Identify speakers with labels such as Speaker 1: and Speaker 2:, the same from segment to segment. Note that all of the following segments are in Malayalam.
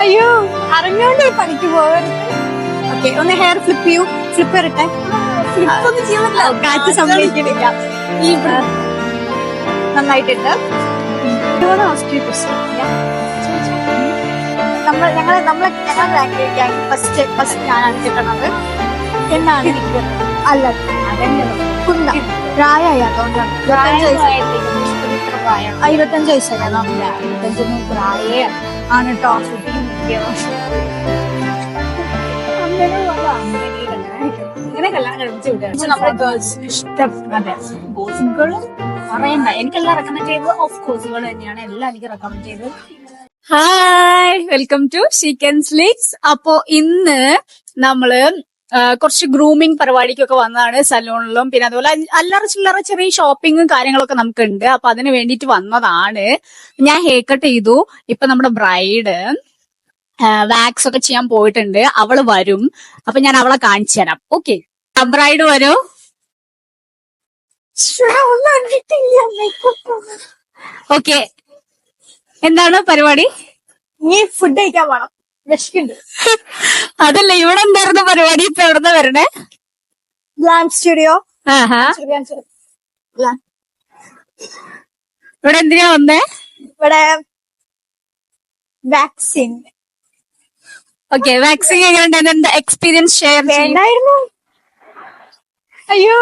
Speaker 1: അയ്യോ അറിഞ്ഞോണ്ട് ഈ പണിക്ക് പോകരുത്. ഓക്കെ, ഒന്ന് ഹെയർ ഫ്ലിപ്പ് ചെയ്യൂ. ഫ്ലിപ്പ് ഇരട്ടെ. കാറ്റ് സംഭവിക്കുന്നില്ല. ഈ നന്നായിട്ടുണ്ട്. ഞങ്ങളെ ഫസ്റ്റ് ഞാനാണ് കിട്ടണത്. എന്നാണ് അല്ല കുന്ന പ്രായമായി അതുകൊണ്ടാണ്. 25 വയസ്സായി. 25 പ്രായേ ആണ് കേട്ടോ.
Speaker 2: ഇങ്ങനെ കല്യാണം കഴിപ്പിച്ചു വിടുക നമ്മുടെ ഗേൾസിന് ഇഷ്ടം. അതെ, ഗോസിപ്പുകൾ പറയണ്ട. എനിക്കെല്ലാം റെക്കമെൻഡ് ചെയ്തത് ഓഫ് കോഴ്സുകൾ തന്നെയാണ്. എല്ലാം എനിക്ക് റെക്കമെൻഡ് ചെയ്തത്.
Speaker 3: ഹായ്, വെൽക്കം ടു ഷീക്കൻസ് ലീക്സ്. അപ്പോ ഇന്ന് നമ്മള് കുറച്ച് ഗ്രൂമിങ് പരിപാടിക്കൊക്കെ വന്നതാണ് സലൂണിലും. പിന്നെ അതുപോലെ അല്ലറ ചില്ലറ ചെറിയ ഷോപ്പിങ്ങും കാര്യങ്ങളൊക്കെ നമുക്കുണ്ട്. അപ്പൊ അതിന് വേണ്ടിയിട്ട് വന്നതാണ്. ഞാൻ ഹെയർ കട്ട് ചെയ്തു. ഇപ്പൊ നമ്മുടെ ബ്രൈഡ് വാക്സ് ഒക്കെ ചെയ്യാൻ പോയിട്ടുണ്ട്. അവള് വരും. അപ്പൊ ഞാൻ അവളെ കാണിച്ചു തരാം. ഓക്കെ, ബ്രൈഡ് വരൂ. ഓക്കെ, എന്താണ് പരിപാടി?
Speaker 1: നീ ഫുഡ് കഴിക്കാൻ പോണം. വിശക്കുണ്ട്.
Speaker 3: അതല്ല, ഇവിടെ എന്തായിരുന്നു പരിപാടി? ഇപ്പൊ എവിടുന്ന വരണേ?
Speaker 1: Glam studio.
Speaker 3: ഇവിടെ എന്തിനാ വന്നേ?
Speaker 1: ഇവിടെ വാക്സിൻ.
Speaker 3: ഓക്കെ, വാക്സിൻ എങ്ങനെയുണ്ടായിരുന്നു? എന്താ എക്സ്പീരിയൻസ് ഷെയർ
Speaker 1: വേണ്ടായിരുന്നു. അയ്യോ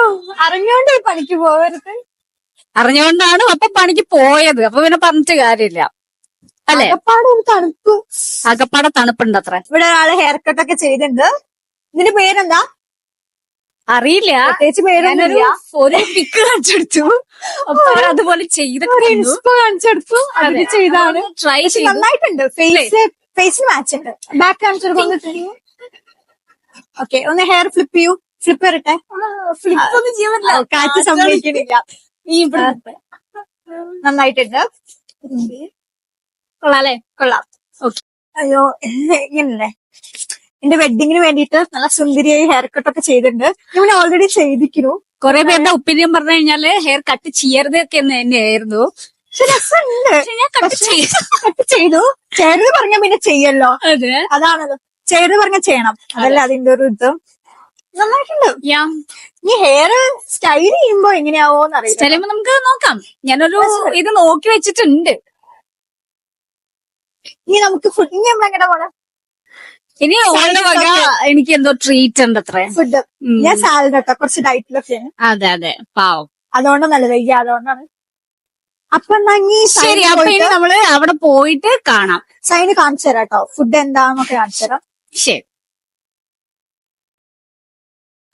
Speaker 1: അറിഞ്ഞോണ്ട് ഈ പണിക്ക് പോകരുത്.
Speaker 3: അറിഞ്ഞുകൊണ്ടാണ് അപ്പൊ പണിക്ക് പോയത്. അപ്പൊ പിന്നെ പറഞ്ഞിട്ട് കാര്യമില്ല അല്ലെ?
Speaker 1: തണുപ്പ്,
Speaker 3: അകപ്പാടെ തണുപ്പുണ്ട് അത്ര.
Speaker 1: ഇവിടെ ഒരാള് ഹെയർ കട്ട് ഒക്കെ ചെയ്തിട്ടുണ്ട്. ഇതിന്റെ പേരെന്താ
Speaker 3: അറിയില്ല.
Speaker 1: പ്രത്യേകിച്ച് പേരൊന്നുമില്ല.
Speaker 3: ഒരു പിക്ക് കാണിച്ചെടുത്തു. അപ്പൊ അതുപോലെ ചെയ്തൊക്കെ
Speaker 1: കാണിച്ചെടുത്തു. അതിന് ചെയ്താണ്.
Speaker 3: ട്രൈ ചെയ്തു.
Speaker 1: നന്നായിട്ടുണ്ട്. ഫേസിന് മാച്ച് ഉണ്ട്. ബാക്ക് കാണിച്ചെടുക്കും. ഓക്കെ, ഒന്ന് ഹെയർ ഫ്ലിപ്പ് ചെയ്യൂ. ഫ്ലിപ്പ് ഇരട്ടെ.
Speaker 2: ഫ്ലിപ്പൊന്നും ചെയ്യാൻ
Speaker 1: കാറ്റ് സംഭവിക്കുന്നില്ല.
Speaker 2: ഈ
Speaker 1: നന്നായിട്ടുണ്ട്.
Speaker 3: കൊള്ളാല്ലേ?
Speaker 1: കൊള്ളാം.
Speaker 3: ഓക്കെ.
Speaker 1: അയ്യോ ഇങ്ങനല്ലേ, എന്റെ വെഡിങ്ങിന് വേണ്ടിയിട്ട് നല്ല സുന്ദരിയായി ഹെയർ കട്ട് ഒക്കെ ചെയ്തിട്ടുണ്ട്. ഞാൻ ഓൾറെഡി ചെയ്തിരിക്കുന്നു.
Speaker 3: കുറെ പേരുടെ ഒപ്പീനിയൻ പറഞ്ഞു കഴിഞ്ഞാല് ഹെയർ കട്ട് ചെയ്യരുത് ഒക്കെ തന്നെയായിരുന്നു.
Speaker 1: രസമുണ്ട്.
Speaker 3: ഞാൻ കട്ട്
Speaker 1: ചെയ്തു. ചേർന്ന് പറഞ്ഞ പിന്നെ ചെയ്യല്ലോ.
Speaker 3: അതെ,
Speaker 1: അതാണത്. ചേർന്ന് പറഞ്ഞ ചെയ്യണം. അതല്ല അതിന്റെ ഒരു ഇത്. നന്നായിട്ടുണ്ട്. ഈ ഹെയർ സ്റ്റൈൽ ചെയ്യുമ്പോ എങ്ങനെയാവോന്ന് അറിയില്ല.
Speaker 3: ചിലപ്പോ നമുക്ക് നോക്കാം. ഞാനൊരു ഇത് നോക്കി വെച്ചിട്ടുണ്ട്.
Speaker 1: ഇനി നമുക്ക് ഫുഡ്. ഇനി നമ്മൾ എങ്ങനെ പോണം?
Speaker 3: ഇനി ഓളുടെ വക എനിക്ക് എന്തോ ട്രീറ്റ് ഉണ്ട് അത്ര.
Speaker 1: ഫുഡ് ഞാൻ സാലഡ് ഒക്കെ കുറച്ച് ഡയറ്റിലൊക്കെയാണ്.
Speaker 3: അതെ അതെ, പാവം.
Speaker 1: അതുകൊണ്ടാണ് നല്ലത്. അതുകൊണ്ടാണ്. അപ്പൊ
Speaker 3: ശരി, അപ്പൊ ഇനി നമ്മള് അവിടെ പോയിട്ട് കാണാം.
Speaker 1: സൈന് കാണിച്ചു തരാം കേട്ടോ. ഫുഡ് എന്താന്നൊക്കെ കാണിച്ചു തരാം.
Speaker 3: ശരി.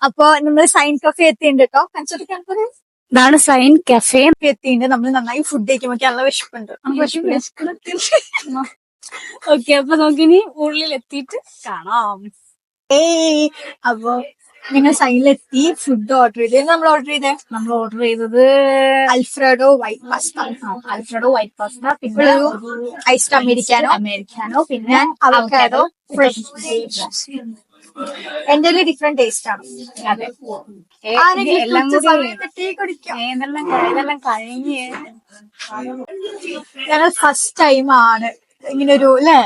Speaker 1: അപ്പൊ നമ്മള് സൈൻ കഫേ എത്തിയിട്ടുണ്ട് കേട്ടോ. കാണിച്ചെടുക്കാൻ
Speaker 3: ഇതാണ് സൈൻ കഫേ
Speaker 1: എത്തിയിട്ടുണ്ട്. നമ്മൾ നന്നായി ഫുഡ് കഴിക്കുമ്പോ നല്ല വിശപ്പുണ്ട്.
Speaker 3: ഓക്കെ, അപ്പൊ നമുക്കിനി ഉള്ളിൽ എത്തിയിട്ട് കാണാം.
Speaker 1: അപ്പൊ നിങ്ങൾ സൈനിലെത്തി ഫുഡ് ഓർഡർ ചെയ്ത്. നമ്മൾ ഓർഡർ ചെയ്തത് അൽഫ്രഡോ വൈറ്റ് പാസ്ത, പിന്നെ ഐസ്ഡ് അമേരിക്കാനോ, പിന്നെ അവക്കാഡോ ഫ്രഷ്. എന്റെ ഡിഫറെന്റ് ടേസ്റ്റ് ആണ്.
Speaker 3: അതെ,
Speaker 1: ഇതെല്ലാം
Speaker 3: കഴിഞ്ഞ്
Speaker 1: ഞങ്ങൾ ഫസ്റ്റ് ടൈം ആണ് ഇങ്ങനൊരു അല്ലേ.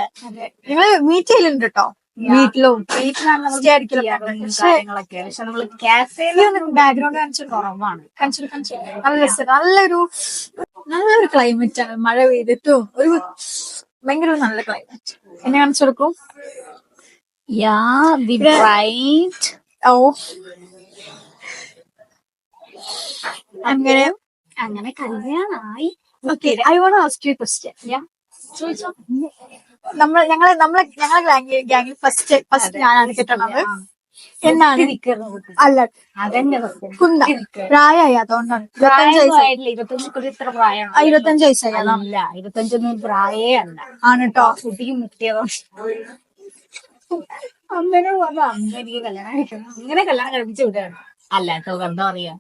Speaker 1: നിങ്ങൾ മീറ്റ് ചെയ്യലുണ്ട് കേട്ടോ. വീട്ടിലാണ്
Speaker 2: കാര്യങ്ങളൊക്കെ. പക്ഷെ നമ്മള് കാഫേയില്
Speaker 1: ബാക്ക്ഗ്രൗണ്ട് കാണിച്ചിട്ട് കുറവാണ്. നല്ല രസം. നല്ലൊരു ക്ലൈമറ്റ് ആണ്. മഴ പെയ്തിട്ടും ഒരു ഭയങ്കര നല്ല ക്ലൈമറ്റ്. എന്നെ കാണിച്ചു കൊടുക്കും.
Speaker 3: അങ്ങനെ കല്യാണമായി.
Speaker 1: Okay, I won't ask you question. ഞങ്ങളെ ഗാംഗിൽ ഫസ്റ്റ് ഞാനാണ് കിട്ടണത്. എന്നാണ് അല്ല കുന്ന പ്രായമായി അതുകൊണ്ടാണ്. 25 വയസ്സായി.
Speaker 2: 25 പ്രായേ അല്ല
Speaker 1: ആണ് കേട്ടോ.
Speaker 2: കുട്ടിക്ക് മുട്ടിയതോ അമ്മേനോട് പറഞ്ഞ അമ്മ എനിക്ക് കല്യാണം കഴിക്കണം. അങ്ങനെ കല്യാണം കഴിപ്പിച്ചു വിടുകയാണ്. അല്ല കേട്ടോ, എന്താ പറയാ,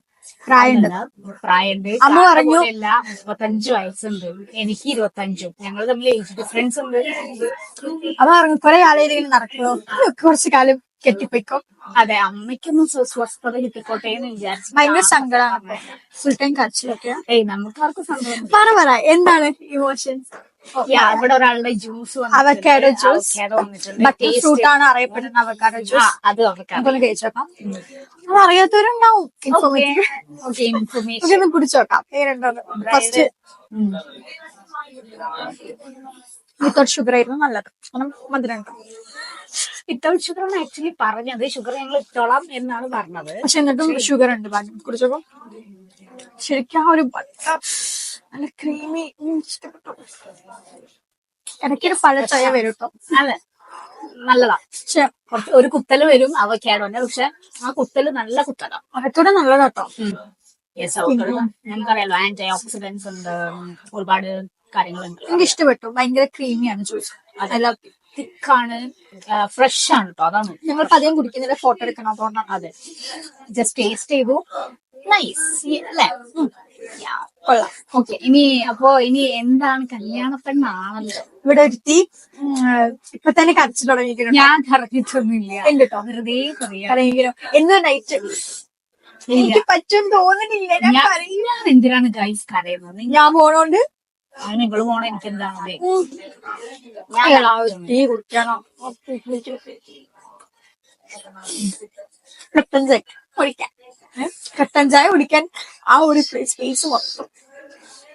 Speaker 2: പ്രായമുണ്ട്.
Speaker 1: അമ്മ പറഞ്ഞു
Speaker 2: 35 വയസ്സുണ്ട്, എനിക്ക് 25. ഞങ്ങൾ തമ്മിൽ ഏജ് ഡിഫറൻസ് ഉണ്ട്.
Speaker 1: അമ്മ പറഞ്ഞു കുറെ ആളുകൾ നടക്കുമോ, കുറച്ചു കാലം കെട്ടിപ്പോയിക്കോ.
Speaker 2: അതെ, അമ്മയ്ക്കൊന്നും സ്വസ്ഥത കിട്ടിക്കോട്ടെ എന്ന് വിചാരിച്ചു.
Speaker 1: ഭയങ്കര സങ്കടമാണ് ഫുൾ ടൈം കരച്ചിലൊക്കെ.
Speaker 2: നമുക്ക് ആർക്കും സങ്കടം.
Speaker 1: പറ എന്താണ് ഇമോഷൻസ്?
Speaker 2: ഇവിടെ ഒരാളുടെ ജ്യൂസ്
Speaker 1: Avocado juice.
Speaker 2: വന്നിട്ടുണ്ട്
Speaker 1: ബട്ടർ ഫ്രൂട്ട് ആണ് അറിയപ്പെടുന്ന അവക്കാഡോ ജ്യൂസ്.
Speaker 2: അത് നമുക്ക്
Speaker 1: നമുക്കൊന്ന് കഴിച്ചു നോക്കാം. അത് അറിയാത്തവരുണ്ടാവും. ഇൻഫോർമേറ്റീവ്.
Speaker 2: ഇൻഫർമേഷൻ
Speaker 1: ഒന്ന് കുടിച്ചു നോക്കാം. ഏതുണ്ടോ ഫസ്റ്റ് വിത്തൗട്ട് ഷുഗർ ആയിരുന്നു നല്ലത്. കാരണം മധുരം ഉണ്ട്.
Speaker 2: വിത്തൗട്ട് ഷുഗർ ആണ് ആക്ച്വലി പറഞ്ഞത്. ഷുഗർ ഞങ്ങൾ ഇട്ടോളാം എന്നാണ് പറഞ്ഞത്.
Speaker 1: പക്ഷെ എന്നിട്ടും ഷുഗർ ഉണ്ട്. കുടിച്ചപ്പോ ശരിക്കും ആ ഒരു ബട്ടർ നല്ല ക്രീമി ഇഷ്ടപ്പെട്ടു. ഇടയ്ക്കൊരു പഴച്ചയ വരും കേട്ടോ.
Speaker 2: അതെ, നല്ലതാ.
Speaker 1: പക്ഷെ
Speaker 2: കുറച്ച് ഒരു കുത്തല് വരും അവക്കാഡോന്റെ. പക്ഷെ ആ കുത്തല് നല്ല കുത്തലാ.
Speaker 1: അതൊക്കെ നല്ലതാട്ടോ.
Speaker 2: ഞങ്ങൾക്കറിയാലോ ആന്റി ഓക്സിഡൻസ് ഉണ്ട്, ഒരുപാട് കാര്യങ്ങളുണ്ട്.
Speaker 1: എനിക്ക് ഇഷ്ടപ്പെട്ടു. ഭയങ്കര ക്രീമിയാണ് ജ്യൂസ്.
Speaker 2: അതെല്ലാം തിക്കാണ്, ഫ്രഷ് ആണ് കേട്ടോ. അതാണ്
Speaker 1: ഞങ്ങൾ പതിയം കുടിക്കുന്നില്ല, ഫോട്ടോ എടുക്കണം. അതുകൊണ്ടാണ്.
Speaker 2: അതെ, ജസ്റ്റ് ടേസ്റ്റ് ചെയ്തു. നൈസ് അല്ലേ?
Speaker 1: കൊള്ളാം.
Speaker 2: ഓക്കെ, ഇനി എന്താണ്? കല്യാണ പെണ്ണാണല്ലോ
Speaker 1: ഇവിടെ ഒരുത്തി ഇപ്പൊ തന്നെ കരച്ചു തുടങ്ങിയിരിക്കുന്നു.
Speaker 2: ഞാൻ കറങ്ങിട്ടൊന്നുമില്ല.
Speaker 1: ഉണ്ട് കേട്ടോ.
Speaker 2: വെറുതെ പറയാ.
Speaker 1: കരയെങ്കിലും എന്ന് നൈറ്റ് എനിക്ക് പറ്റും തോന്നുന്നില്ല. ഞാൻ കരയില്ല.
Speaker 2: ഞാൻ എന്തിനാണ് ഗൈസ് കരയുന്നത്?
Speaker 1: ഞാൻ പോണോണ്ട്
Speaker 2: നിങ്ങൾ പോണ എനിക്ക് എന്താണ്?
Speaker 1: ടീ കുടിക്കണോ? കട്ടൻ ചായ കുടിക്കാൻ കട്ടൻ ചായ കുടിക്കാൻ ആ ഒരു സ്പേസ് മൊത്തം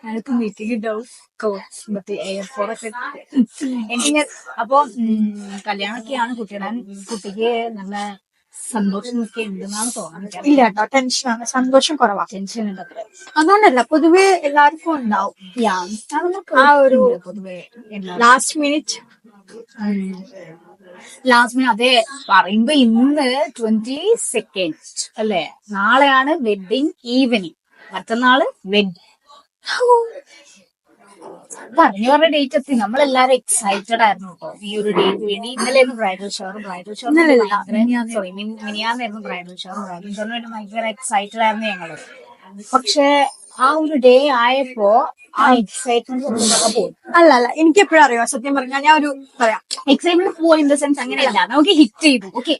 Speaker 2: ഞാനിപ്പോ മീറ്റിംഗ് ഉണ്ടാവും. എയർപോർട്ടൊക്കെ എനിക്ക് അപ്പൊ കല്യാണമൊക്കെയാണ് കുട്ടിക്ക് നല്ല സന്തോഷം ഒക്കെ ഉണ്ടെന്നാണ് തോന്നുന്നത്.
Speaker 1: ഇല്ല കേട്ടോ, ടെൻഷനാണ്. സന്തോഷം കുറവാ.
Speaker 2: ടെൻഷൻ ഉണ്ട് അത്ര.
Speaker 1: അതുകൊണ്ടല്ല, പൊതുവെ എല്ലാവർക്കും ഉണ്ടാവും ആ ഒരു
Speaker 2: പൊതുവെ
Speaker 1: ലാസ്റ്റ് മിനിറ്റ്.
Speaker 2: അതെ, പറയുമ്പോ ഇന്ന് 22nd അല്ലേ? നാളെയാണ് വെഡിങ് ഈവനിങ്, മറ്റന്നാള് വെഡിങ്. പറഞ്ഞ ഡേറ്റ് എത്തി. നമ്മളെല്ലാരും എക്സൈറ്റഡ് ആയിരുന്നു കേട്ടോ ഈ ഒരു ഡേറ്റ് വേണ്ടി. ഇന്നലെയായിരുന്നു ബ്രൈഡൽ ഷവർ. സോറി, മിനിയാന്നായിരുന്നു ബ്രൈഡൽ ഷവർ. വേണ്ടി ഭയങ്കര എക്സൈറ്റഡ് ആയിരുന്നു ഞങ്ങള്. പക്ഷെ ആ ഒരു ഡേ ആയപ്പോ ആ എക്സൈറ്റ്മെന്റ് പോയി.
Speaker 1: അല്ല എനിക്ക് എപ്പോഴും അറിയാം. സത്യം പറഞ്ഞാൽ ഞാൻ ഒരു പറയാം,
Speaker 2: എക്സൈറ്റ്മെന്റ് പോയി ഇൻ ദ സെൻസ് അങ്ങനെയല്ല, നമുക്ക് ഹിറ്റ് ചെയ്തു. ഓക്കെ,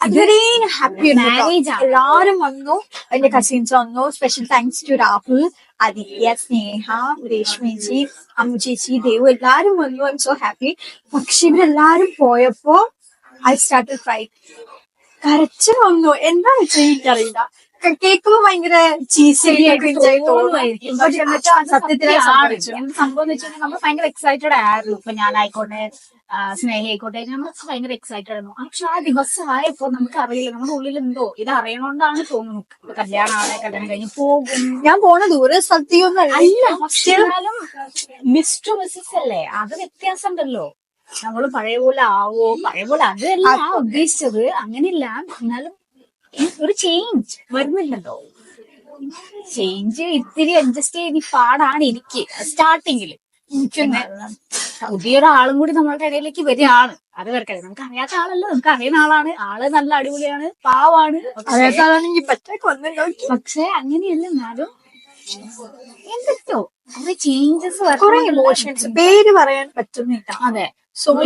Speaker 1: അത്രയും ഹാപ്പി
Speaker 2: മാരേജ് ആണ്.
Speaker 1: എല്ലാരും വന്നു. എന്റെ കസിൻസ് വന്നു. Special thanks to Rahul, Aditya, Sneha, രേഷ്മേച്ചി, അമ്മു ചേച്ചി, ദേവു, എല്ലാരും വന്നു. I'm so happy. പക്ഷെ ഇവരെല്ലാരും പോയപ്പോ ഐ സ്റ്റാർട്ടഡ് ക്രൈ. കരച്ചു വന്നു. എന്താ വെച്ചാൽ എനിക്കറിയില്ല. കേൾക്കുമ്പോ ഭയങ്കര ചീസി
Speaker 2: തോന്നുമായിരിക്കും. പക്ഷെ സത്യത്തിൽ എന്ത് സംഭവം എന്ന് വെച്ചാൽ നമ്മൾ ഭയങ്കര എക്സൈറ്റഡ് ആയിരുന്നു. ഇപ്പൊ ഞാനായിക്കോട്ടെ, സ്നേഹ ആയിക്കോട്ടെ, നമ്മൾ ഭയങ്കര എക്സൈറ്റഡ് ആയിരുന്നു. പക്ഷെ ആ ദിവസമായപ്പോ നമുക്ക് അറിയില്ല, നമ്മുടെ ഉള്ളിൽ എന്തോ ഇത് അറിയണോണ്ടാണ് തോന്നുന്നു. കല്യാണമാണ്, കല്യാണം കഴിഞ്ഞ് പോകും.
Speaker 1: ഞാൻ പോണ ദൂരെ സ്ഥലത്തൊന്നും
Speaker 2: അല്ല, പക്ഷെ എന്നാലും മിസ്റ്റർ മിസ്സസ് അല്ലേ, അത് വ്യത്യാസം ഉണ്ടല്ലോ. നമ്മള് പഴയ പോലെ ആവോ, പഴയ പോലെ അതല്ല ഉദ്ദേശിച്ചത്, അങ്ങനെയില്ല. എന്നാലും ഒരു ചേഞ്ച് വരുന്നില്ലല്ലോ. ചേഞ്ച് ഇത്തിരി അഡ്ജസ്റ്റ് ചെയ്ത് പാടാണ് എനിക്ക് സ്റ്റാർട്ടിങ്ങില്. പുതിയൊരാളും കൂടി നമ്മളുടെ ഇടയിലേക്ക് വരികയാണ്. അത് വരട്ടെ, നമുക്ക് അറിയാത്ത ആളല്ലോ, നമുക്ക് അറിയുന്ന ആളാണ്. ആള് നല്ല അടിപൊളിയാണ്, പാവാണ്.
Speaker 1: അറിയാത്ത ആളാണെങ്കിൽ
Speaker 2: പക്ഷെ അങ്ങനെയല്ല. എന്നാലും എന്തൊക്കെയോ കുറെ ചേഞ്ചസ്,
Speaker 1: കുറെ ഇമോഷൻസ് പേര് പറയാൻ പറ്റുന്നില്ല.
Speaker 2: അതെ,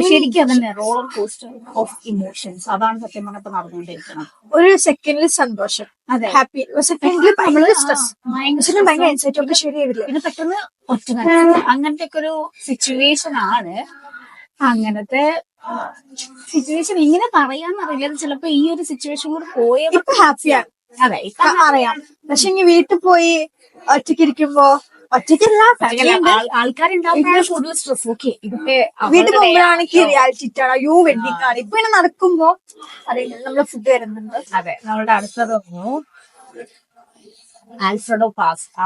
Speaker 2: ശരിക്കും അതന്നെ റോളർ കോസ്റ്റർ ഓഫ് ഇമോഷൻസ്. അതാണ് സത്യം പറഞ്ഞപ്പോ നടന്നുകൊണ്ടിരിക്കുന്നത്.
Speaker 1: ഒരു സെക്കൻഡിൽ സന്തോഷം,
Speaker 2: അതെ,
Speaker 1: ഹാപ്പി. സെക്കൻഡിൽ ഭയങ്കര സ്ട്രെസ്, ഭയങ്കര ആൻസൈറ്റി ഒക്കെ ശരിയാവില്ല.
Speaker 2: പിന്നെ പെട്ടെന്ന് ഒറ്റ അങ്ങനത്തെ ഒക്കെ ഒരു സിറ്റുവേഷൻ ആണ്. അങ്ങനത്തെ സിറ്റുവേഷൻ ഇങ്ങനെ പറയാന്നറിയില്ല. ചിലപ്പോ ഈ ഒരു സിറ്റുവേഷൻ കൂടെ പോയപ്പോ
Speaker 1: ഹാപ്പിയാണ്.
Speaker 2: അതെ, ഇപ്പൊ
Speaker 1: അറിയാം. പക്ഷെ ഇനി വീട്ടിൽ പോയി ഒറ്റയ്ക്കിരിക്കുമ്പോ, ഒറ്റയ്ക്കല്ല
Speaker 2: ആൾക്കാരുണ്ടാവുമ്പോഴാണ് കൂടുതൽ സ്ട്രെസ്. ഓക്കെ, ഇതൊക്കെ
Speaker 1: വീട്ടിൽ പോകുമ്പോഴാണെങ്കിൽ റിയാലിറ്റി ആണ്. അയ്യോ വെഡിങ് ആണ്. ഇപ്പൊ ഇങ്ങനെ നടക്കുമ്പോ അറിയില്ല, നമ്മളെ ഫുഡ് വരുന്നുണ്ട്.
Speaker 2: അതെ, നമ്മളുടെ അടുത്തത് ആൽഫ്രഡോ പാസ്ത,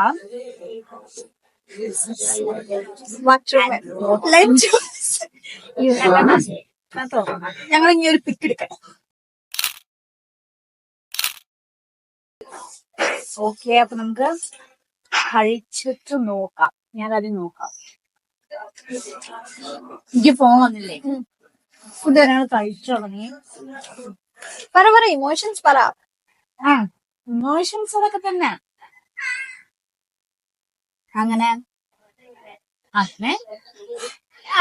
Speaker 1: ഞങ്ങൾ ഇനി ഒരു പിക്ക് എടുക്കണം.
Speaker 2: ഓക്കെ, അപ്പൊ നമുക്ക് കഴിച്ചിട്ട് നോക്കാം. ഞാനത് നോക്കാം. എനിക്ക് ഫോൺ വന്നില്ലേ? ഫുഡ് ഞങ്ങൾ കഴിച്ചു തുടങ്ങി.
Speaker 1: പറ ഇമോഷൻസ് പറ.
Speaker 2: ഇമോഷൻസ് അതൊക്കെ തന്നെ. അങ്ങനെ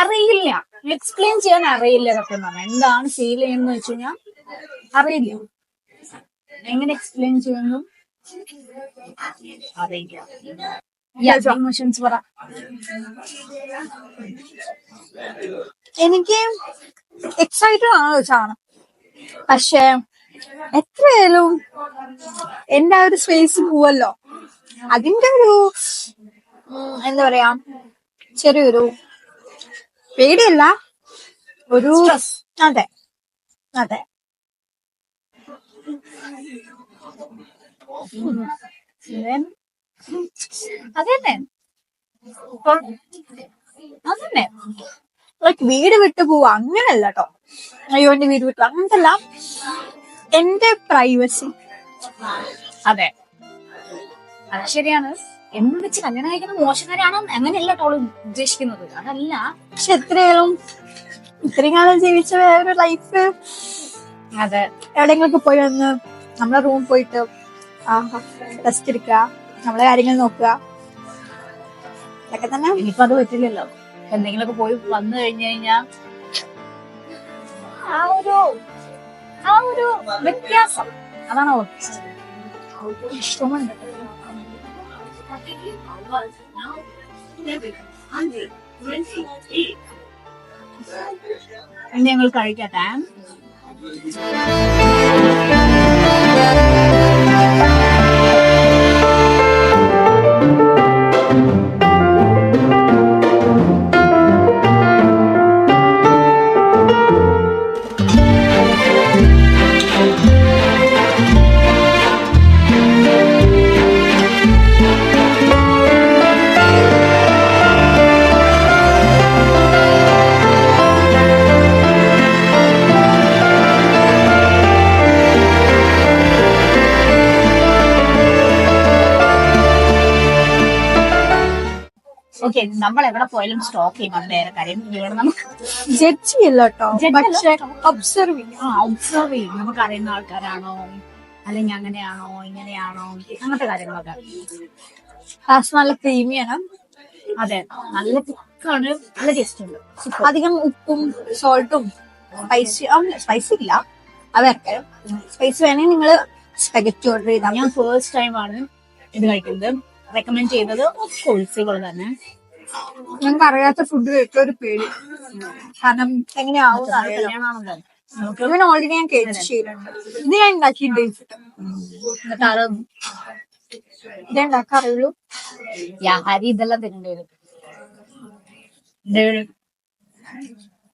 Speaker 2: അറിയില്ല, എക്സ്പ്ലെയിൻ ചെയ്യാൻ അറിയില്ല. സത്യം പറഞ്ഞാൽ എന്താണ് ഫീൽ ചെയ്യുന്നത് വെച്ച് കഴിഞ്ഞാൽ അറിയില്ല. എങ്ങനെ എക്സ്പ്ലെയിൻ ചെയ്യുന്നു അറിയില്ല. ഇമോഷൻസ് പറ.
Speaker 1: എനിക്ക് എക്സൈറ്റഡ് ആണ് ചാണ്, പക്ഷെ എത്രയായാലും എന്റെ ആ ഒരു സ്പേസ് പോവല്ലോ, അതിന്റെ ഒരു എന്താ പറയാ, ചെറിയൊരു പേടിയല്ല, ഒരു
Speaker 2: Stress.
Speaker 1: അതെ അതെ.
Speaker 2: അതന്നെ ഇപ്പം അതന്നെ
Speaker 1: ലൈക്ക് വീട് വിട്ടു പോവാ അങ്ങനല്ല കേട്ടോ. അയ്യോ എന്റെ വീട് വിട്ടു അങ്ങനല്ല, എന്റെ പ്രൈവസി.
Speaker 2: അതെ, അത് ശരിയാണ്. എന്ന് വെച്ച് കല്യാണം കഴിക്കുന്ന മോശക്കാരാണോ അങ്ങനെയല്ല ടോള് ഉദ്ദേശിക്കുന്നത്, അതല്ല.
Speaker 1: പക്ഷെ എത്രയായാലും ഇത്രയും കാലം ജീവിച്ച വേറൊരു ലൈഫ്,
Speaker 2: അതെ,
Speaker 1: എവിടെയെങ്കിലൊക്കെ പോയി വന്ന് നമ്മളെ റൂം പോയിട്ട് റെസ്റ്റ് എടുക്കുക, നമ്മളെ കാര്യങ്ങൾ നോക്കുക, ഇതൊക്കെ തന്നെ.
Speaker 2: ഇനിയിപ്പോ അത് പറ്റില്ലല്ലോ. എന്തെങ്കിലുമൊക്കെ പോയി വന്നു കഴിഞ്ഞു കഴിഞ്ഞാ ആ ഒരു വ്യത്യാസം അതാണ്
Speaker 1: ഇഷ്ടമുണ്ട്.
Speaker 2: ഞങ്ങൾ കഴിക്കട്ടെ. ഓക്കെ, നമ്മൾ എവിടെ പോയാലും സ്റ്റോക്ക് ചെയ്യണം വേറെ കാര്യം. ഇവിടെ നമുക്ക്
Speaker 1: ജഡ്ജ് ചെയ്യല്ലോ കേട്ടോ,
Speaker 2: Judge
Speaker 1: പക്ഷെ
Speaker 2: അല്ല.
Speaker 1: ഒബ്സർവ് ചെയ്യാം.
Speaker 2: ഒബ്സർവ് ചെയ്യും. നമുക്ക് അറിയുന്ന ആൾക്കാരാണോ അല്ലെങ്കിൽ അങ്ങനെയാണോ ഇങ്ങനെയാണോ അങ്ങനത്തെ കാര്യങ്ങളൊക്കെ.
Speaker 1: ലാസ്റ്റ് നല്ല ക്രീമിയാണ്,
Speaker 2: അതെ, നല്ല തിക്കാണ്, നല്ല ടേസ്റ്റ് ഉണ്ട്.
Speaker 1: അധികം ഉപ്പും സോൾട്ടും സ്പൈസി ഇല്ല, അതൊക്കെ സ്പൈസി വേണമെങ്കിൽ നിങ്ങള് സ്പെഗറ്റി ഓർഡർ ചെയ്താൽ.
Speaker 2: ഞാൻ ഫസ്റ്റ് ടൈം ആണ് ഇത് കഴിക്കുന്നത്. റെക്കമെൻഡ് ചെയ്തത് കോഴ്സുകൾ തന്നെ.
Speaker 1: ഞങ്ങൾക്ക് അറിയാത്ത ഫുഡ് കഴിക്കാൻ ഒരു പേടി, കാരണം എങ്ങനെയാവും അറിയാലോ.
Speaker 2: കല്യാണമാണല്ലോ നമുക്ക്.
Speaker 1: ഇവൻ ഓൾറെഡി ഞാൻ കേട്ട് ചെയ്തിട്ടുണ്ട്, ഇത് ഞാൻ ഉണ്ടാക്കിയിട്ടുണ്ട്.
Speaker 2: എന്നിട്ട് അത്
Speaker 1: ഇതേ ഉണ്ടാക്കാറുള്ളൂ.
Speaker 2: ഹരി ഇതെല്ലാം തരേണ്ടി വരും.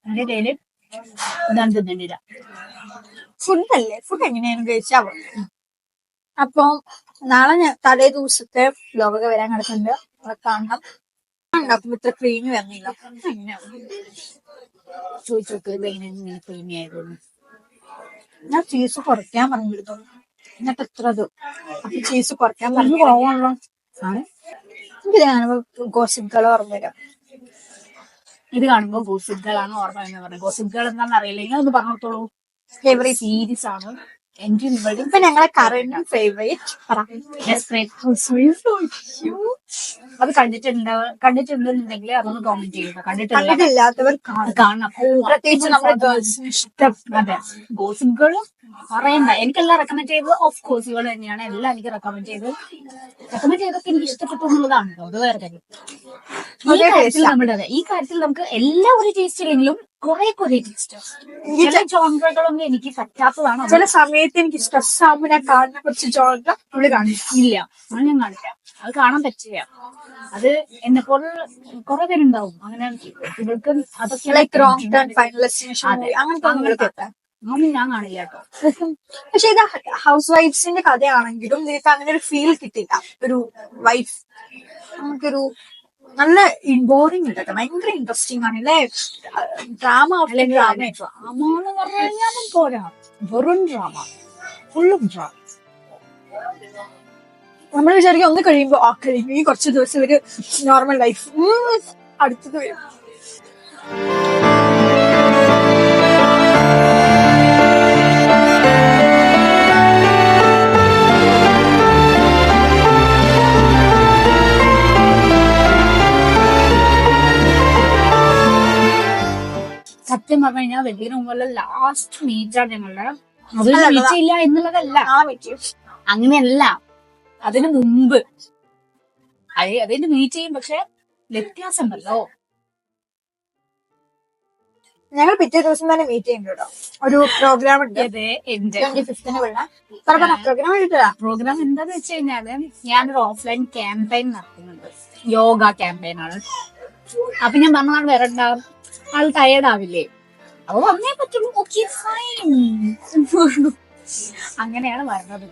Speaker 2: എന്റെ കയ്യില് ഇതാണ് തിന്നേണ്ടില്ല.
Speaker 1: ഫുഡല്ലേ, ഫുഡ് എങ്ങനെയാണ് കഴിച്ചാ മതി. അപ്പൊ നാളെ തലേ ദിവസത്തെ വ്ലോഗൊക്കെ വരാൻ കിടക്കുന്നുണ്ട്, അവിടെ കാണാം. ഉണ്ടാക്കുമ്പോ ഇത്ര ക്രീമി വന്നില്ല,
Speaker 2: ചോദിച്ചു നോക്ക് ഇങ്ങനെ ക്രീമി ആയതൊന്നും.
Speaker 1: ഞാൻ ചീസ് കുറയ്ക്കാൻ പറഞ്ഞിരുന്നു, എന്നിട്ട് എത്ര അത് അപ്പൊ ചീസ് കുറയ്ക്കാൻ പറഞ്ഞു കുറവാണല്ലോ. എനിക്ക് കാണുമ്പോ ഗോസിപ്പുകൾ ഓർമ്മ വരാം.
Speaker 2: ഇത് കാണുമ്പോ ഗോസിപ്പുകളാണ് ഓർമ്മ എന്ന് പറയുന്നത്. ഗോസിപ്പുകൾ എന്താണെന്ന് അറിയില്ലെങ്കിൽ അത് പറഞ്ഞോളൂ.
Speaker 1: ഫേവറേറ്റ്
Speaker 2: സീരീസ് ആണ്. എനിക്ക്
Speaker 1: ഇപ്പൊ ഞങ്ങളെ കറന്റ് ഫേവറേറ്റ്
Speaker 2: അത് കണ്ടിട്ടുണ്ടെന്നുണ്ടെങ്കിൽ അതൊന്ന് കമന്റ് ചെയ്യുക.
Speaker 1: കണ്ടിട്ടില്ലാത്തവർ
Speaker 2: കാണണം.
Speaker 1: പ്രത്യേകിച്ച് നമ്മുടെ ഗേൾസിന് ഇഷ്ടം.
Speaker 2: അതെ, ഗോസിപ്പുകൾ പറയണ്ട. എനിക്കെല്ലാം റെക്കമെൻഡ് ചെയ്തത് ഓഫ് കോഴ്സുകൾ തന്നെയാണ്. എല്ലാം എനിക്ക് റെക്കമെൻഡ് ചെയ്തൊക്കെ എനിക്ക് ഇഷ്ടപ്പെട്ടു എന്നുള്ളതാണ്. അത് വേറെ കാര്യം. ഈ കാര്യത്തിൽ നമുക്ക് എല്ലാം ഒരു ടേസ്റ്റ് ഇല്ലെങ്കിലും കുറെ ടേസ്റ്റ്. ചില ജോൺറകളൊന്നും എനിക്ക് പറ്റാത്തതാണ്.
Speaker 1: ചില സമയത്ത് എനിക്ക് സ്ട്രെസ് ആകുമ്പോൾ ഞാൻ കാണുന്ന കുറച്ച് ജോൺറ പുള്ളി കാണില്ല.
Speaker 2: അത് ഞാൻ കാണില്ല, അത് കാണാൻ പറ്റില്ല. അത് എന്നെ പോലെ കുറെ പേരുണ്ടാവും അങ്ങനെ. ഇവർക്ക് അതൊക്കെ
Speaker 1: അങ്ങനത്തെ
Speaker 2: അതൊന്നും ഞാൻ കാണില്ല കേട്ടോ.
Speaker 1: പക്ഷെ ഇത് ഹൗസ് വൈഫ്സിന്റെ കഥയാണെങ്കിലും നിനക്ക് അങ്ങനെ ഒരു ഫീൽ കിട്ടില്ല. ഒരു വൈഫ് നമുക്കൊരു നല്ല ബോറിംഗ് ഉണ്ട്, ഭയങ്കര ഇൻട്രസ്റ്റിംഗ് ആണ് അല്ലേ. ഡ്രാമ
Speaker 2: ഡ്രാമ എന്ന് പറഞ്ഞു കഴിഞ്ഞാലും പോരാ, വെറും ഡ്രാമ, ഫുള്ളും ഡ്രാമ.
Speaker 1: നമ്മൾ വിചാരിക്കും ഒന്ന് കഴിയുമ്പോ കഴിഞ്ഞു, ഈ കുറച്ച് ദിവസം ഒരു നോർമൽ ലൈഫ്, അടുത്തത് വരും.
Speaker 2: സത്യം പറഞ്ഞു കഴിഞ്ഞാൽ വലിയ മുമ്പ് ലാസ്റ്റ് മീറ്റാണ് ഞങ്ങളുടെ. അത് മീറ്റ് ഇല്ല എന്നുള്ളതല്ല, അങ്ങനെയല്ല, അതിനു മുമ്പ് അതിന്റെ മീറ്റ് ചെയ്യും, പക്ഷെ വ്യത്യാസം ഉണ്ടല്ലോ.
Speaker 1: ഞങ്ങൾ പിറ്റേ ദിവസം തന്നെ മീറ്റ് ചെയ്യുന്നുണ്ട് കേട്ടോ. ഒരു പ്രോഗ്രാം ഉണ്ട്
Speaker 2: അതെ, എന്റെ
Speaker 1: 25th പ്രോഗ്രാം
Speaker 2: പ്രോഗ്രാം എന്താന്ന് വെച്ച് കഴിഞ്ഞാല് ഞാനൊരു ഓഫ്ലൈൻ ക്യാമ്പയിൻ നടത്തുന്നുണ്ട്. യോഗ ക്യാമ്പയിനാണ്. അപ്പൊ ഞാൻ പറഞ്ഞാൽ വരണ്ട, ആൾ ടയേർഡ് ആവില്ലേ, അപ്പൊ വന്നേ പറ്റുള്ളൂ. Okay fine. അങ്ങനെയാണ് പറഞ്ഞത്.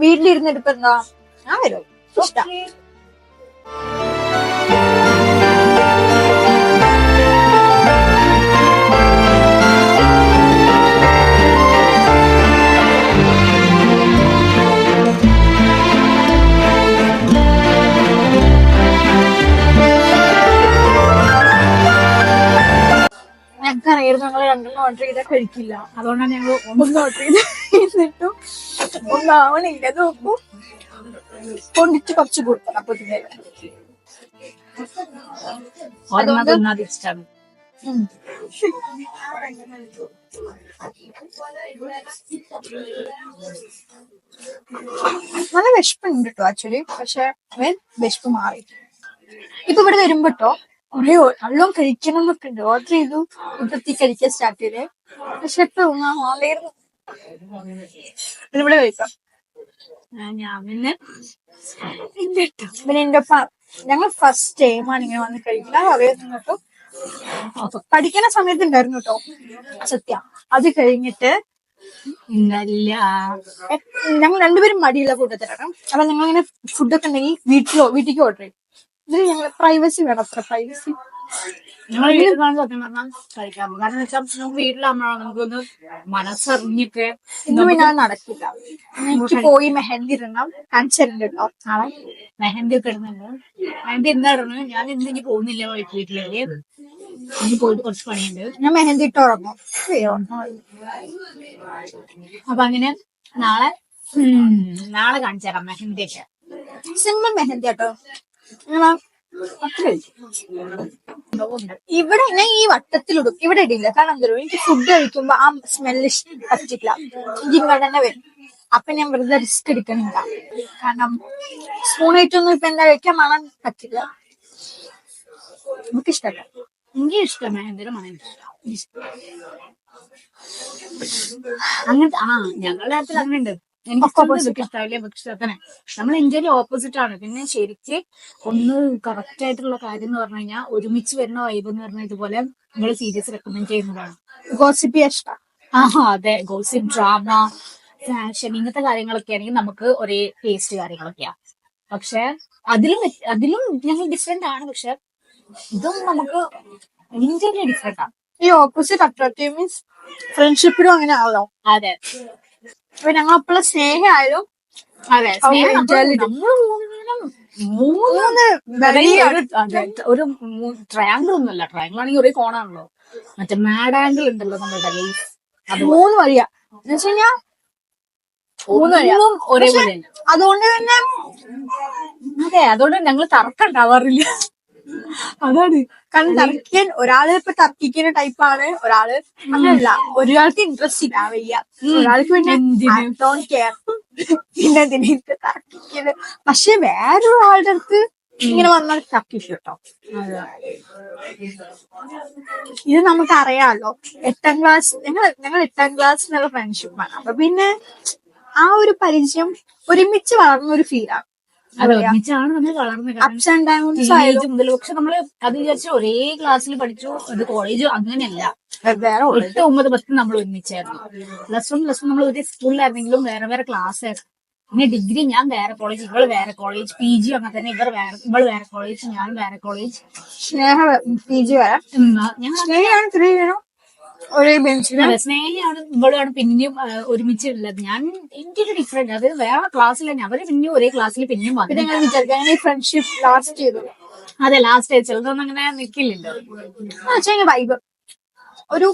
Speaker 1: വീട്ടിലിരുന്നിട്ട് ഇപ്പൊ എന്താ, ഞാൻ വരും. ഇഷ്ടം. ഞങ്ങൾക്കറിയായിരുന്നു ഞങ്ങൾ രണ്ടെണ്ണം ഓർഡർ ചെയ്താൽ കഴിക്കില്ല.
Speaker 2: അതുകൊണ്ടാണ് ഞങ്ങൾ
Speaker 1: ഒന്ന് ഓർഡർ ചെയ്തിട്ടും ഒന്നാവണില്ല. നോക്കൂ, കൊണ്ടിട്ട് കുറച്ച് കൊടുക്കണം. അപ്പൊ
Speaker 2: ഒരെണ്ണം ഇഷ്ടമാണ്.
Speaker 1: നല്ല വിശപ്പുണ്ട് കേട്ടോ ആക്ച്വലി. പക്ഷെ വിശപ്പ് മാറി. ഇപ്പൊ ഇവിടെ വരുമ്പോട്ടോ കുറെ നല്ലോണം കഴിക്കണം എന്നൊക്കെ ഉണ്ട്. ഓർഡർ ചെയ്തു, കൂട്ടത്തി കഴിക്കാൻ സ്റ്റാർട്ട് ചെയ്തേ. പക്ഷെ ഇപ്പൊ ഒന്നായിരുന്നു. ഇവിടെ കഴിക്കാം.
Speaker 2: ഞാൻ പിന്നെ
Speaker 1: പിന്നെ എന്റെ ഒപ്പം ഞങ്ങൾ ഫസ്റ്റ് ടൈമാണ് ഇങ്ങനെ വന്ന് കഴിക്കില്ല. അറിയാം കേട്ടോ. പഠിക്കുന്ന സമയത്ത് ഉണ്ടായിരുന്നു കേട്ടോ, സത്യം. അത് കഴിഞ്ഞിട്ട് ഞങ്ങൾ രണ്ടുപേരും മടിയുള്ള കൂട്ടത്തിലാണ്. അപ്പൊ ഞങ്ങളിങ്ങനെ ഫുഡൊക്കെ ഉണ്ടെങ്കിൽ വീട്ടിലേക്ക് ഓർഡർ ചെയ്യും. ഇതിൽ ഞങ്ങൾ പ്രൈവസി വേണം. അത്ര പ്രൈവസി
Speaker 2: ഞങ്ങൾ വീട്ടിലാണ് സത്യം പറഞ്ഞാൽ കഴിക്കാം. കാരണം വെച്ചാൽ നമുക്ക് വീട്ടിലാകുമ്പോഴാണ് നമുക്കൊന്ന് മനസ്സറിഞ്ഞിട്ട്.
Speaker 1: ഇന്ന് പിന്നെ അത് നടക്കില്ല. എനിക്ക് പോയി മെഹന്തി ഇടണം. കാണിച്ചിട്ടുണ്ട് കേട്ടോ.
Speaker 2: നാളെ മെഹന്തി ഒക്കെ ഇടുന്നുണ്ട്. മെഹന്തി എന്താ ഇടുന്നത്? ഞാൻ ഇന്ന് ഇനി പോകുന്നില്ല വീട്ടിലേക്ക്. ഇനി പോയിട്ട് കുറച്ച് പണിയുണ്ട്.
Speaker 1: ഞാൻ മെഹന്തി ഇട്ട് ഉറങ്ങും.
Speaker 2: അപ്പൊ അങ്ങനെ നാളെ കാണിച്ചു തരാം മെഹന്തി ഒക്കെ.
Speaker 1: സിമ്പിൾ മെഹന്തി കേട്ടോ. ഇവിടെ ഞാൻ ഈ വട്ടത്തിലിടും, ഇവിടെ ഇടില്ല. കാരണം എന്താ, എനിക്ക് ഫുഡ് കഴിക്കുമ്പോ ആ സ്മെല്ല് പറ്റില്ല. എനിക്ക് ഇങ്ങോട്ട് തന്നെ വരും. അപ്പൊ ഞാൻ വെറുതെ റിസ്ക് എടുക്കണില്ല. കാരണം സ്പൂണായിട്ടൊന്നും ഇപ്പൊ എന്താ കഴിക്കാൻ മണം പറ്റില്ല. നമുക്ക് ഇഷ്ടമല്ല.
Speaker 2: എനിക്ക് ഇഷ്ടം മെഹന്തിയുടെ മണം. അങ്ങനത്തെ ഞങ്ങളുടെ കാര്യത്തിൽ അങ്ങനെയുണ്ട്. എനിക്ക് ഇഷ്ടമില്ല, പക്ഷെ നമ്മൾ എൻ്റെ ഓപ്പോസിറ്റ് ആണ്. പിന്നെ ശരിക്ക് ഒന്ന് കറക്റ്റ് ആയിട്ടുള്ള കാര്യം എന്ന് പറഞ്ഞു കഴിഞ്ഞാൽ ഒരുമിച്ച് വരുന്ന വൈബ് എന്ന് പറഞ്ഞാൽ ഇതുപോലെ നിങ്ങൾ സീരീസ് റെക്കമെൻഡ് ചെയ്യുന്നതാണ്.
Speaker 1: ഗോസിപ്പ് ഇഷ്ടം.
Speaker 2: അതെ, ഗോസിപ്പ്, ഡ്രാമ, ഫാഷൻ, ഇങ്ങനത്തെ കാര്യങ്ങളൊക്കെ ആണെങ്കിൽ നമുക്ക് ഒരേ ടേസ്റ്റ് കാര്യങ്ങളൊക്കെയാ. പക്ഷെ അതിലും ഞങ്ങൾ ഡിഫറെന്റ് ആണ്. പക്ഷെ ഇതും നമുക്ക് ഇന്ത്യയിലെ ഡിഫറെന്റ് ആണ്.
Speaker 1: ഈ ഓപ്പോസിറ്റ് അട്രാക്റ്റീവ് മീൻസ് ഫ്രണ്ട്ഷിപ്പിലും അങ്ങനെ ആണല്ലോ.
Speaker 2: അതെ,
Speaker 1: അപ്പൊ ഞങ്ങളെപ്പോഴും സ്നേഹമായാലും
Speaker 2: അതെ, ഒരു ട്രയാങ്കിൾ ഒന്നുമല്ല. ട്രയാങ്കിൾ ആണെങ്കിൽ ഒരേ കോണാണല്ലോ. മറ്റേ മാഡ് ആംഗിൾ ഉണ്ടല്ലോ നമ്മളുടെ ലൈഫ്.
Speaker 1: അത് 3 വഴിയാ എന്ന് വെച്ച് കഴിഞ്ഞാ 3 വഴിയാ
Speaker 2: ഒരേപോലെ.
Speaker 1: അതുകൊണ്ട് തന്നെ
Speaker 2: അതെ, അതുകൊണ്ട് ഞങ്ങൾ തർക്കം ഉണ്ടാവാറില്ല.
Speaker 1: അതാണ്. കാരണം തർക്കിക്കാൻ ഒരാള് ഇപ്പൊ തർക്കിക്കുന്ന ടൈപ്പാണ്, ഒരാള് അങ്ങനല്ല. ഒരാൾക്ക് ഇൻട്രസ്റ്റ് ഇല്ലാവില്ല, ഒരാൾക്ക് പിന്നെ ഡോണ്ട് കെയർ. പിന്നെ ഇതിനൊക്കെ തർക്കിക്കല്. പക്ഷെ വേറൊരാളുടെ അടുത്ത് ഇങ്ങനെ വന്നാൽ തർക്കിക്കും കേട്ടോ. ഇത് നമുക്ക് അറിയാമല്ലോ. 8ാം ക്ലാസ് ഞങ്ങൾ 8ാം ക്ലാസ് എന്നുള്ള ഫ്രണ്ട്ഷിപ്പാണ്. അപ്പൊ പിന്നെ ആ ഒരു പരിചയം ഒരുമിച്ച് വളർന്ന ഒരു ഫീലാണ്.
Speaker 2: ഒരുമിച്ചാണ് നമ്മൾ വളർന്നത്.
Speaker 1: അപ്സ് ആൻഡ് ഡൗൺസ് ആയാലും
Speaker 2: മുതൽ. പക്ഷെ നമ്മള് അത് വിചാരിച്ചു ഒരേ ക്ലാസ്സിൽ പഠിച്ചു. അത് കോളേജ് അങ്ങനെയല്ല.
Speaker 1: 8,
Speaker 2: 9, 10 നമ്മൾ ഒരുമിച്ചായിരുന്നു. പ്ലസ് 1 നമ്മൾ ഒരേ സ്കൂളിലായിരുന്നെങ്കിലും വേറെ വേറെ ക്ലാസ് ആയിരുന്നു. പിന്നെ ഡിഗ്രി ഞാൻ വേറെ കോളേജ്, ഇവള് വേറെ കോളേജ്. PG അങ്ങനെ തന്നെ. ഇവള് വേറെ കോളേജ്, ഞാൻ വേറെ കോളേജ്.
Speaker 1: സ്നേഹ PG വരെ സ്നേഹമാണ് 3 വേണം ഒരേ ബെഞ്ചിൽ.
Speaker 2: സ്നേഹയാണ് ഇവളാണ് പിന്നെയും ഒരുമിച്ചുള്ളത്. എനിക്ക് ഒരു ഡിഫറെന്റ്. അത് വേറെ ക്ലാസ്സിലാണ്. അവര് പിന്നെയും ഒരേ ക്ലാസ്സിൽ പിന്നെയും വന്നു.
Speaker 1: ഞാൻ വിചാരിക്കാം ഫ്രണ്ട്ഷിപ്പ് ലാസ്റ്റ് ചെയ്തു.
Speaker 2: അതെ, ലാസ്റ്റ് ചിലതൊന്നും അങ്ങനെ നിൽക്കില്ലല്ലോ.
Speaker 1: വൈബ് ഒരു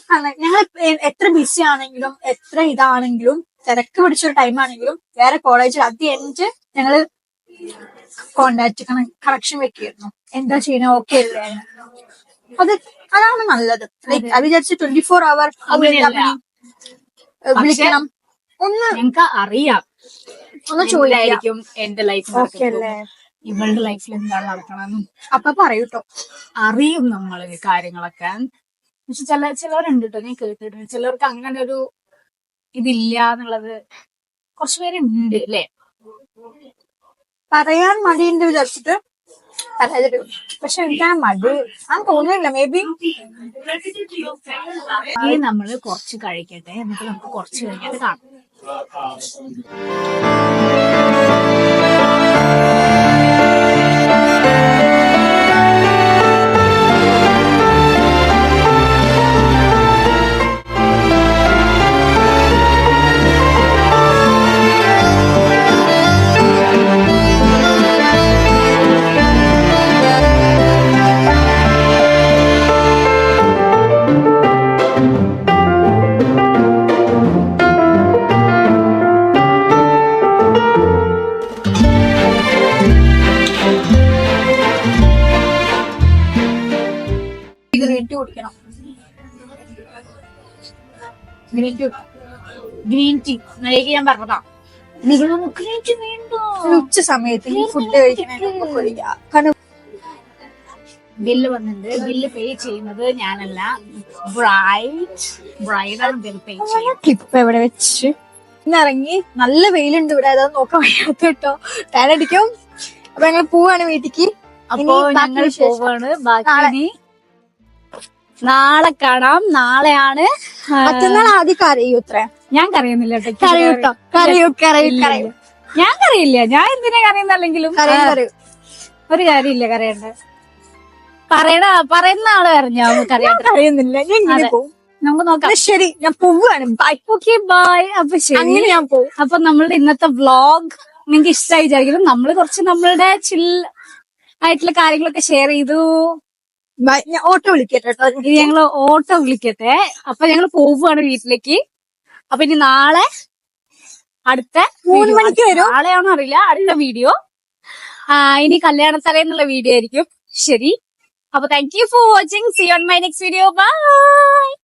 Speaker 1: ഞങ്ങൾ എത്ര ബിസി ആണെങ്കിലും എത്ര ഇതാണെങ്കിലും തിരക്ക് പിടിച്ചൊരു ടൈം ആണെങ്കിലും വേറെ കോളേജിൽ അത് എൻഡ് ഞങ്ങള് കോണ്ടാക്ട് കണക്ഷൻ വെക്കായിരുന്നു. എന്താ ചെയ്യണ ഓക്കെ അല്ലേ? അതാണ് നല്ലത്. ലൈക്ക് അത് വിചാരിച്ച് 24 hour വിളിക്കണം ഒന്ന്
Speaker 2: ഞങ്ങൾക്ക് അറിയാം.
Speaker 1: ഒന്ന് ചോദിക്കും
Speaker 2: എന്റെ ലൈഫ്
Speaker 1: ഓക്കെ അല്ലേ.
Speaker 2: ഇവളുടെ ലൈഫിൽ എന്താണ് നടക്കണമെന്നും
Speaker 1: അപ്പൊ പറയൂട്ടോ.
Speaker 2: അറിയും നമ്മള് കാര്യങ്ങളൊക്കെ. പക്ഷെ ചിലവരുണ്ട് കേട്ടോ, ഞാൻ കേട്ടിട്ടുണ്ട് ചിലർക്ക് അങ്ങനെ ഒരു ഇതില്ല എന്നുള്ളത് കുറച്ചു പേരുണ്ട് അല്ലെ.
Speaker 1: പറയാൻ മടിയുണ്ട് വിചാരിച്ചിട്ട് പറയാതിട്ട്. പക്ഷെ എനിക്ക് ആ മടി തോന്നുന്നില്ല. മേ ബി
Speaker 2: ഇനി നമ്മള് കുറച്ച് കഴിക്കട്ടെ, എന്നിട്ട് നമുക്ക് കുറച്ച് കഴിഞ്ഞിട്ട് കാണാം.
Speaker 1: ഗ്രീൻ ടീ കുടിക്കണം.
Speaker 2: ഗ്രീൻ ടീ നിലയ്ക്ക് ഞാൻ പറഞ്ഞതാ, നിങ്ങളൊന്നും ഗ്രീൻ ടീ വേണ്ടോ.
Speaker 1: ഉച്ച സമയത്ത് ഈ ഫുഡ് കഴിക്കണം.
Speaker 2: ബില്ല് വന്നിട്ടുണ്ട്. ബില്ല് പേ ചെയ്യുന്നത് ഞാനല്ല, ബ്രൈഡാണ് ബില്ല് പേ ചെയ്യുന്നത്.
Speaker 1: ക്ലിപ്പ് എവിടെ വെച്ച് ഇന്നിറങ്ങി. നല്ല വെയിലുണ്ട് ഇവിടെ, അതൊന്നും നോക്കാൻ വയ്യാത്ത കേട്ടോ. ടാനടിക്കും. അപ്പൊ ഞങ്ങൾ പോവാണ് വീട്ടിക്ക്.
Speaker 2: അപ്പൊ ഞങ്ങൾ പോവാണ്. ബാക്കി നാളെ കാണാം. നാളെയാണ്
Speaker 1: മറ്റന്നാൾ ആദ്യം കരയൂ. ഇത്ര
Speaker 2: ഞാൻ കരയുന്നില്ല കേട്ടോ.
Speaker 1: കരയൂട്ടോ. കരയൂ കരയൂ കരയൂ.
Speaker 2: ഞാൻ കരയില്ല. ഞാൻ എന്തിനാ കരയുന്നല്ലെങ്കിലും
Speaker 1: കരയൂ.
Speaker 2: ഒരു കാര്യമില്ല കരയണ്ട. പറയുന്ന ആള് അറിഞ്ഞാ
Speaker 1: കരയുന്നില്ല. ഞാൻ ഇങ്ങനെ പോവും.
Speaker 2: നമുക്ക് നോക്കാം.
Speaker 1: ശരി, ഞാൻ പോവുകയാണ്. ബൈ.
Speaker 2: Okay bye. അപ്പൊ ശരി,
Speaker 1: അങ്ങനെ ഞാൻ പോവും.
Speaker 2: അപ്പൊ നമ്മളുടെ ഇന്നത്തെ വ്ലോഗ് നിങ്ങൾക്ക് ഇഷ്ടമായി വിചാരിക്കുന്നു. നമ്മള് കുറച്ച് നമ്മളുടെ ചിൽ ആയിട്ടുള്ള കാര്യങ്ങളൊക്കെ ഷെയർ ചെയ്തു.
Speaker 1: ബൈ. ഞാൻ ഓട്ടോ വിളിക്കട്ടെ കേട്ടോ.
Speaker 2: ഇനി ഞങ്ങള് ഓട്ടോ വിളിക്കട്ടെ. അപ്പൊ ഞങ്ങള് പോവുകയാണ് വീട്ടിലേക്ക്. അപ്പൊ ഇനി നാളെ അടുത്ത
Speaker 1: 3 മണിക്ക് വരും.
Speaker 2: നാളെയാണോ അറിയില്ല, അടുത്ത വീഡിയോ ഇനി കല്യാണത്തലേന്നുള്ള വീഡിയോ ആയിരിക്കും. ശരി, അപ്പൊ thank you for watching. See you on my next video. By.